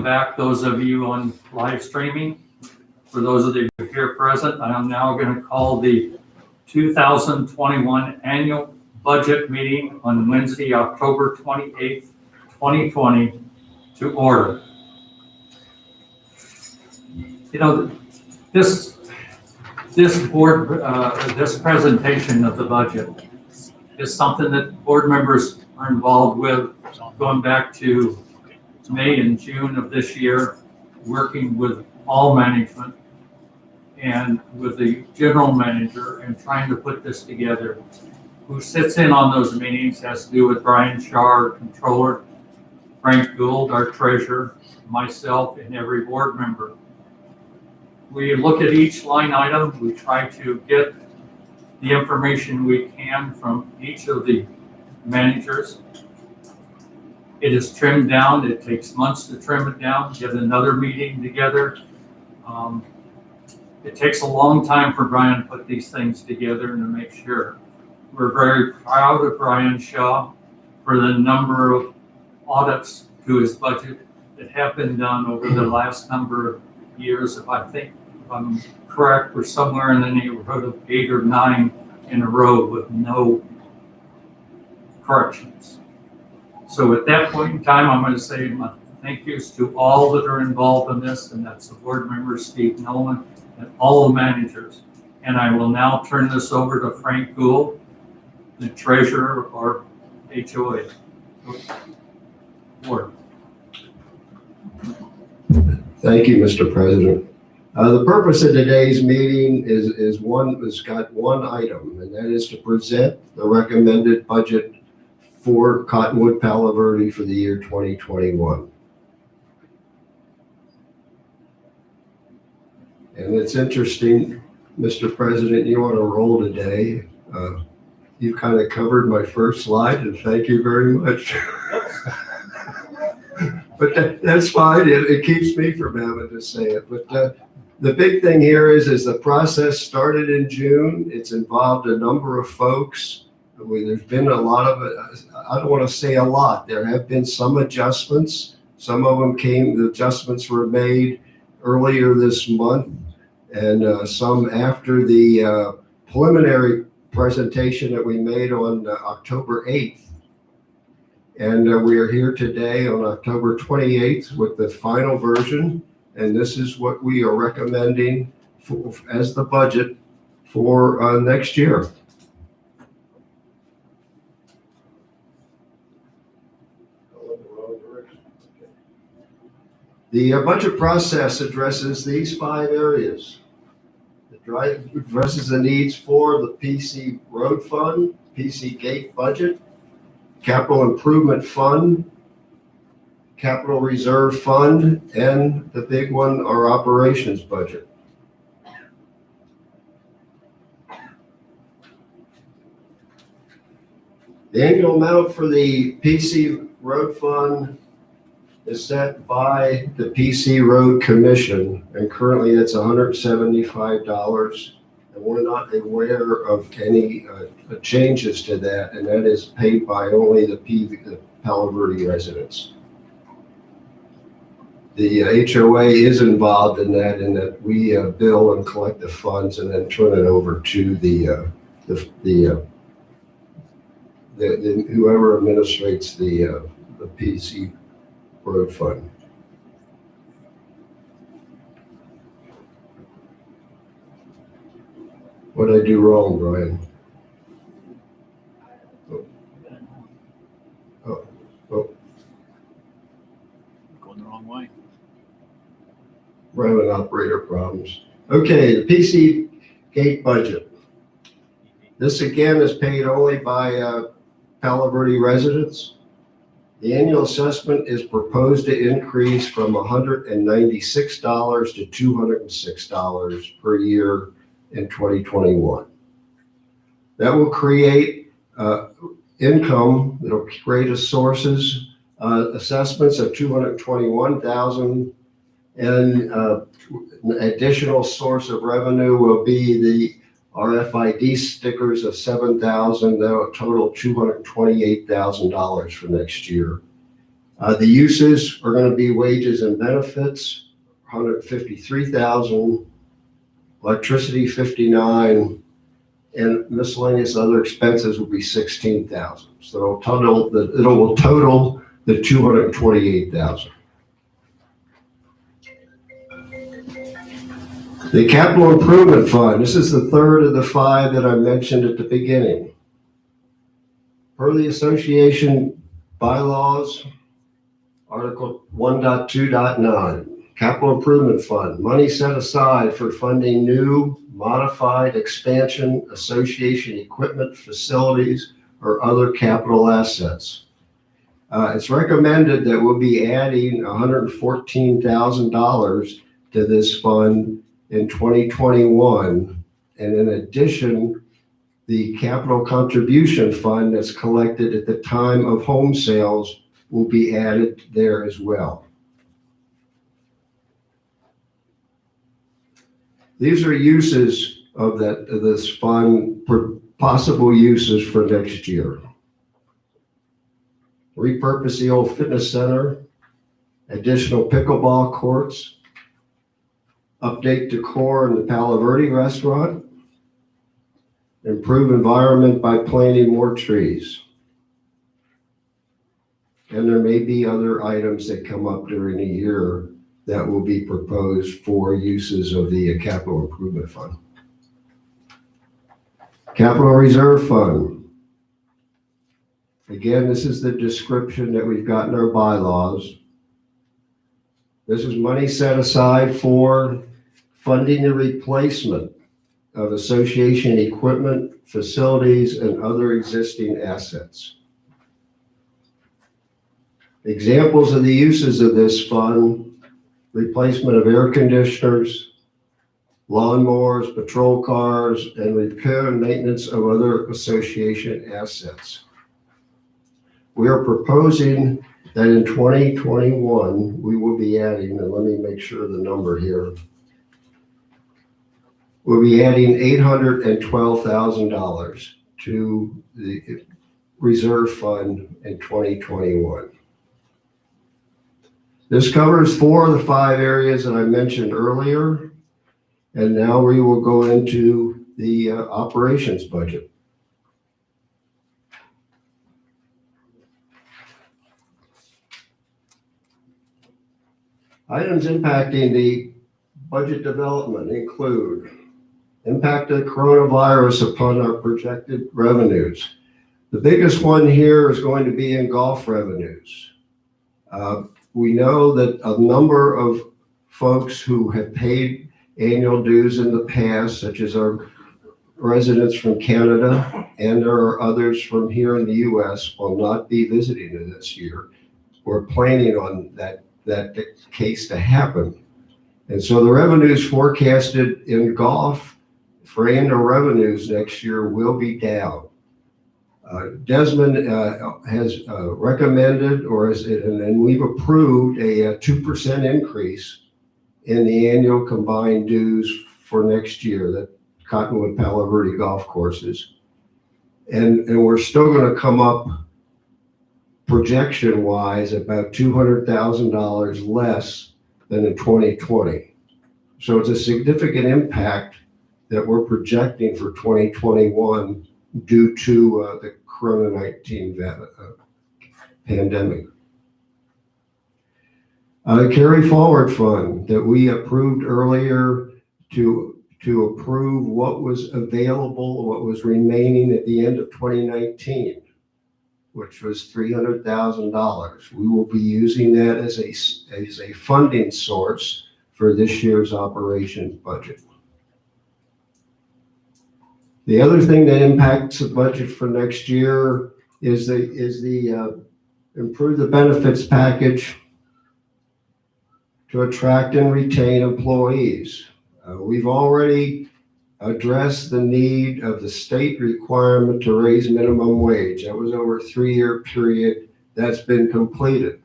back, those of you on live streaming. For those of you here present, I am now going to call the 2021 annual budget meeting on Wednesday, October 28th, 2020 to order. You know, this board, this presentation of the budget is something that board members are involved with going back to May and June of this year, working with all management and with the general manager and trying to put this together. Who sits in on those meetings has to do with Brian Shaw, our controller, Frank Gould, our treasurer, myself, and every board member. We look at each line item. We try to get the information we can from each of the managers. It is trimmed down. It takes months to trim it down, get another meeting together. It takes a long time for Brian to put these things together and to make sure. We're very proud of Brian Shaw for the number of audits to his budget that have been done over the last number of years. If I'm correct, we're somewhere in the neighborhood of 8 or 9 in a row with no corrections. So at that point in time, I'm going to say my thank yous to all that are involved in this, and that's the board members, Steve Nolan, and all the managers. And I will now turn this over to Frank Gould, the treasurer of our HOA board. Thank you, Mr. President. The purpose of today's meeting is got one item, and that is to present the recommended budget for Cottonwood Palo Verde for the year 2021. And it's interesting, Mr. President, you want to roll today. You kind of covered my first slide, and thank you very much. But that's fine. It keeps me from having to say it. But the big thing here is the process started in June. It's involved a number of folks. There's been a lot of, I don't want to say a lot. There have been some adjustments. Some of them the adjustments were made earlier this month, and some after the preliminary presentation that we made on October 8th. And we are here today on October 28th with the final version. And this is what we are recommending as the budget for next year. The budget process addresses these 5 areas. It addresses the needs for the PC Road Fund, PC Gate budget, Capital Improvement Fund, Capital Reserve Fund, and the big one, our operations budget. The annual amount for the PC Road Fund is set by the PC Road Commission, and currently it's $175, and we're not aware of any changes to that, and that is paid by only the Palo Verde residents. The HOA is involved in that we bill and collect the funds and then turn it over to the whoever administrates the PC Road Fund. What did I do wrong, Brian? Oh. Going the wrong way. We're having operator problems. Okay, the PC Gate budget. This again is paid only by Palo Verde residents. The annual assessment is proposed to increase from $196 to $206 per year in 2021. That will create income. It'll create sources, assessments of $221,000, and an additional source of revenue will be the RFID stickers of $7,000. That'll total $228,000 for next year. The uses are going to be wages and benefits, 153,000, electricity 59, and miscellaneous other expenses will be 16,000. So it will total the 228,000. The capital improvement fund, this is the third of the 5 that I mentioned at the beginning. Per the association bylaws, Article 1.2.9, capital improvement fund, money set aside for funding new, modified, expansion, association equipment, facilities, or other capital assets. It's recommended that we'll be adding $114,000 to this fund in 2021. And in addition, the capital contribution fund that's collected at the time of home sales will be added there as well. These are uses of this fund, possible uses for next year. Repurpose the old fitness center, additional pickleball courts, update decor in the Palo Verde restaurant, improve environment by planting more trees. And there may be other items that come up during the year that will be proposed for uses of the capital improvement fund. Capital reserve fund. Again, this is the description that we've got in our bylaws. This is money set aside for funding the replacement of association equipment, facilities, and other existing assets. Examples of the uses of this fund: replacement of air conditioners, lawnmowers, patrol cars, and repair and maintenance of other association assets. We are proposing that in 2021, we will be adding, and let me make sure the number here, we'll be adding $812,000 to the reserve fund in 2021. This covers 4 of the 5 areas that I mentioned earlier, and now we will go into the operations budget. Items impacting the budget development include impact of the coronavirus upon our projected revenues. The biggest one here is going to be in golf revenues. We know that a number of folks who have paid annual dues in the past, such as our residents from Canada, and there are others from here in the US, will not be visiting this year. We're planning on that case to happen. And so the revenues forecasted in golf for annual revenues next year will be down. Desmond has recommended, and we've approved a 2% increase in the annual combined dues for next year, that Cottonwood Palo Verde golf courses. And we're still going to come up projection-wise about $200,000 less than in 2020. So it's a significant impact that we're projecting for 2021 due to the Corona-19 pandemic. The carry forward fund that we approved earlier to approve what was available, what was remaining at the end of 2019, which was $300,000. We will be using that as a funding source for this year's operations budget. The other thing that impacts the budget for next year is the improve the benefits package to attract and retain employees. We've already addressed the need of the state requirement to raise minimum wage. That was over a 3-year period. That's been completed.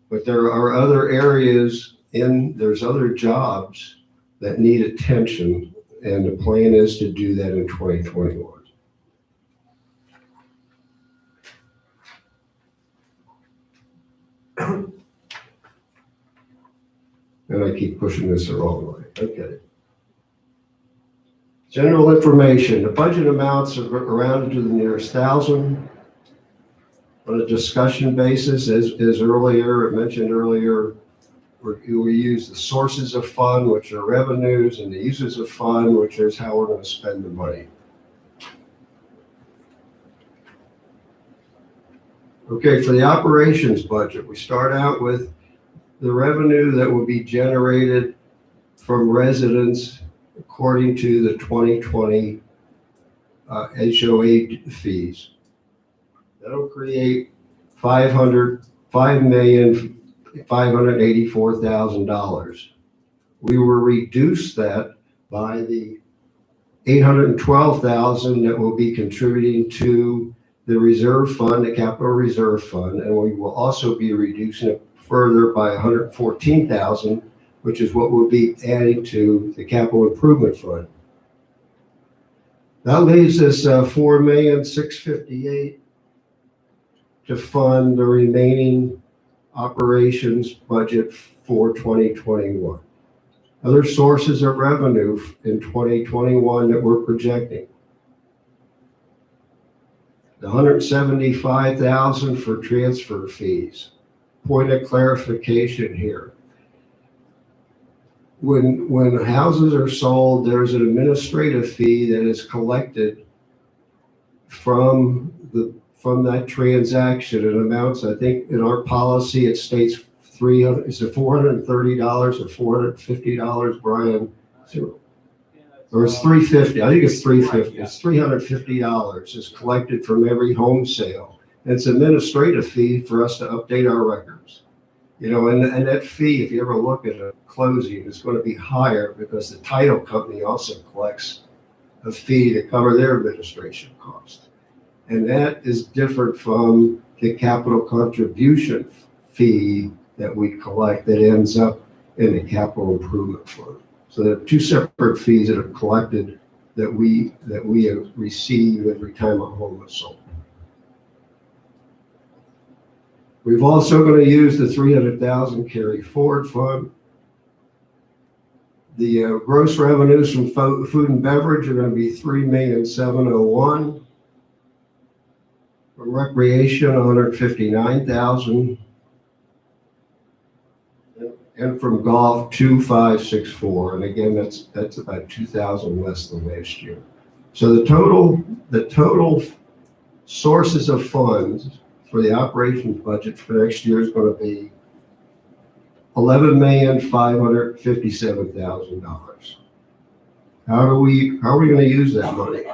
But there are other areas there's other jobs that need attention, and the plan is to do that in 2021. And I keep pushing this the wrong way. Okay. General information. The budget amounts are rounded to the nearest thousand. On a discussion basis, as mentioned earlier, we use the sources of fund, which are revenues, and the uses of fund, which is how we're going to spend the money. Okay, for the operations budget, we start out with the revenue that will be generated from residents according to the 2020 HOA fees. That'll create $5,584,000. We will reduce that by the $812,000 that will be contributing to the reserve fund, the capital reserve fund, and we will also be reducing it further by $114,000, which is what we'll be adding to the capital improvement fund. That leaves us $4,658,000 to fund the remaining operations budget for 2021. Other sources of revenue in 2021 that we're projecting. The $175,000 for transfer fees. Point of clarification here. When houses are sold, there's an administrative fee that is collected from that transaction. It amounts, I think, in our policy, it states is it $430 or $450, Brian? Or it's $350. I think it's $350. It's $350 is collected from every home sale. And it's an administrative fee for us to update our records. You know, and that fee, if you ever look at a closing, is going to be higher because the title company also collects a fee to cover their administration cost. And that is different from the capital contribution fee that we collect that ends up in the capital improvement fund. So there are two separate fees that are collected that we receive every time a home is sold. We've also going to use the $300,000 carry forward fund. The gross revenues from food and beverage are going to be $3,701,000. From recreation, $159,000. And from golf, $2,564. And again, that's about $2,000 less than last year. So the total sources of funds for the operations budget for next year is going to be $11,557,000. How are we going to use that money?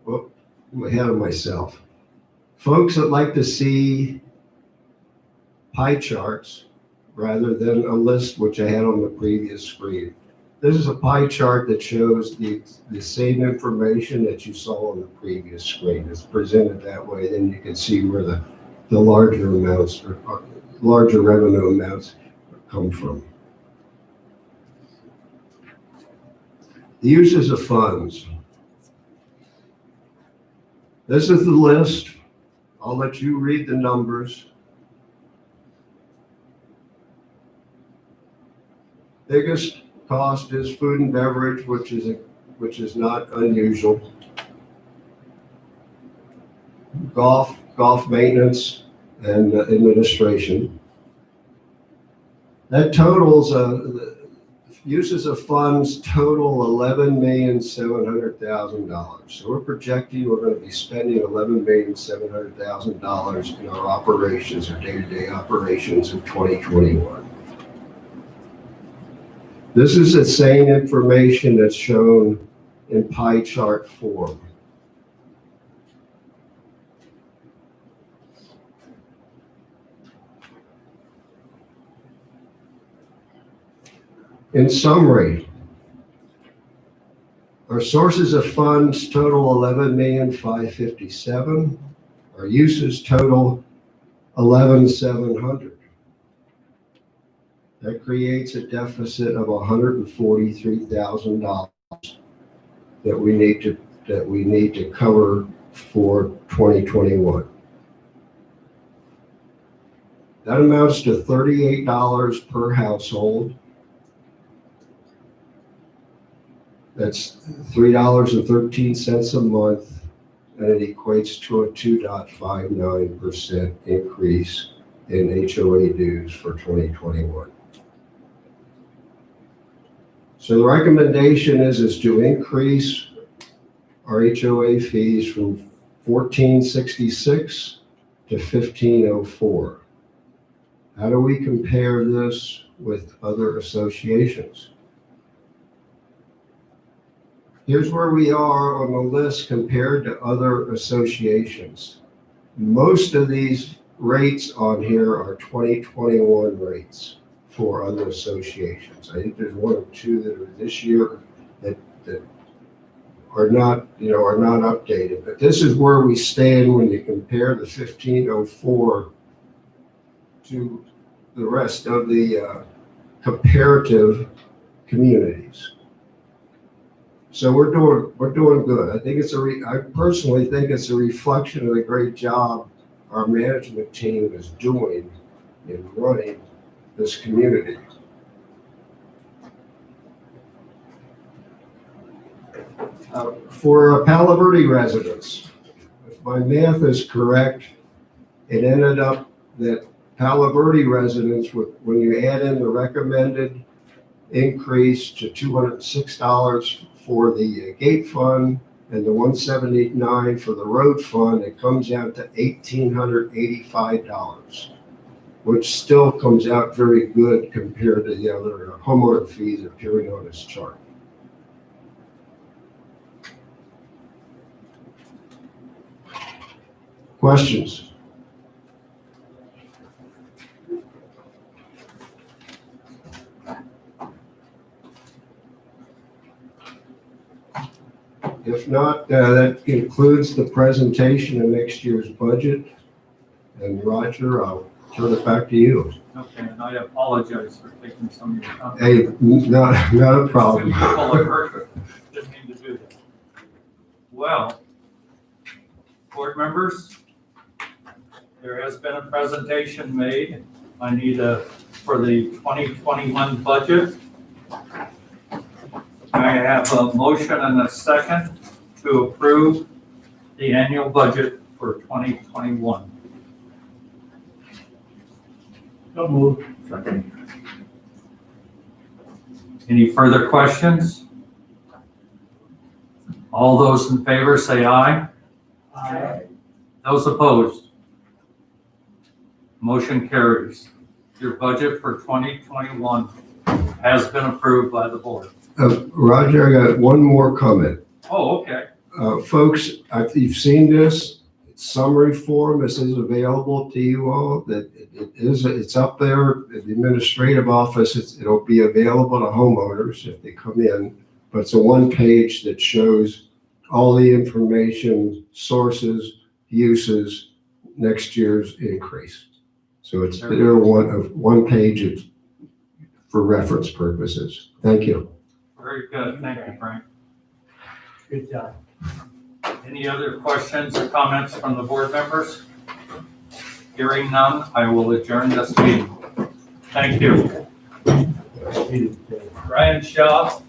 Well, I'm ahead of myself. Folks that like to see pie charts rather than a list, which I had on the previous screen. This is a pie chart that shows the same information that you saw on the previous screen. It's presented that way, then you can see where the larger amounts or larger revenue amounts come from. The uses of funds. This is the list. I'll let you read the numbers. Biggest cost is food and beverage, which is not unusual. Golf maintenance and administration. That totals the uses of funds total $11,700,000. So we're projecting we're going to be spending $11,700,000 in our operations or day-to-day operations in 2021. This is the same information that's shown in pie chart form. In summary, our sources of funds total $11,557,000. Our uses total $11,700,000. That creates a deficit of $143,000 that we need to cover for 2021. That amounts to $38 per household. That's $3.13 a month, and it equates to a 2.59% increase in HOA dues for 2021. So the recommendation is to increase our HOA fees from $14.66 to $15.04. How do we compare this with other associations? Here's where we are on the list compared to other associations. Most of these rates on here are 2021 rates for other associations. I think there's one or two that are this year that are not updated. But this is where we stand when you compare the 1504 to the rest of the comparative communities. So we're doing good. I think I personally think it's a reflection of the great job our management team is doing in running this community. For Palo Verde residents, if my math is correct, it ended up that Palo Verde residents, when you add in the recommended increase to $206 for the gate fund and the $179 for the road fund, it comes out to $1,885, which still comes out very good compared to the other homeowner fees appearing on this chart. Questions? If not, that concludes the presentation of next year's budget. And Roger, I'll turn it back to you. Okay, and I apologize for taking some of your time. Hey, not a problem. Didn't mean to do that. Well, board members, there has been a presentation made. I need for the 2021 budget. I have a motion and a second to approve the annual budget for 2021. So moved. Second. Any further questions? All those in favor say aye. Aye. Those opposed? Motion carries. Your budget for 2021 has been approved by the board. Roger, I got one more comment. Oh, okay. Folks, you've seen this summary form. This is available to you all. It's up there at the administrative office. It'll be available to homeowners if they come in. But it's a one page that shows all the information, sources, uses, next year's increase. So it's there one page for reference purposes. Thank you. Very good. Thank you, Frank. Good job. Any other questions or comments from the board members? Hearing none, I will adjourn this meeting. Thank you. Ryan Shaw.